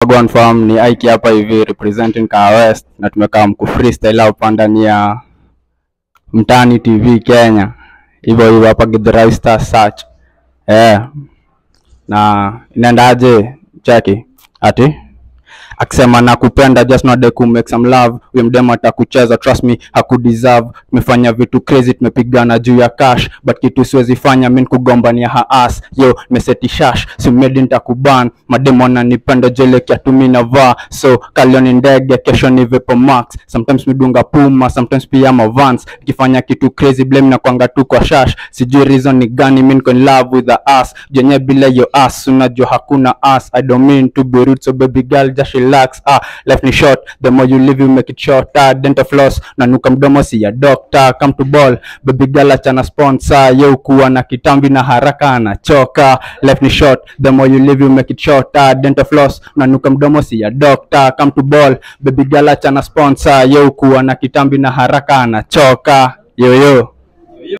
Wagwan Farm ni Aiki hapa hivi representing Kaa West, na tumekaa mku freestyle hapa ndani ya Mtaani TV Kenya. Hivyo hapa Githurai Star Search. Na inaendaje cheki ati akisema nakupenda just not the make some love, we mdema atakucheza, trust me hakudeserve. Tumefanya vitu crazy, tumepigana juu ya cash, but kitu siwezi fanya mimi kugombania ha ass. Yo meseti shash, si made nitakuban, mademo ananipenda jele kiatu mimi navaa, so kalioni ndege kesho ni Vepo Max. Sometimes midunga Puma, sometimes pia ma Vans. Nikifanya kitu crazy blame na kwanga tu kwa shash, sijui reason ni gani mimi niko in love with the ass. Jenye bila yo ass unajua hakuna ass. I don't mean to be rude, so baby girl just relax. Life ni short, the more you live you make it shorter. Dental floss nanuka mdomo si ya doctor. Come to ball baby girl achana sponsor. Yo kuwa na kitambi na haraka anachoka. Life ni short, the more you live you make it shorter. Dental floss nanuka mdomo si ya doctor. Come to ball baby girl achana sponsor. Yo kuwa na kitambi na haraka anachoka. Yo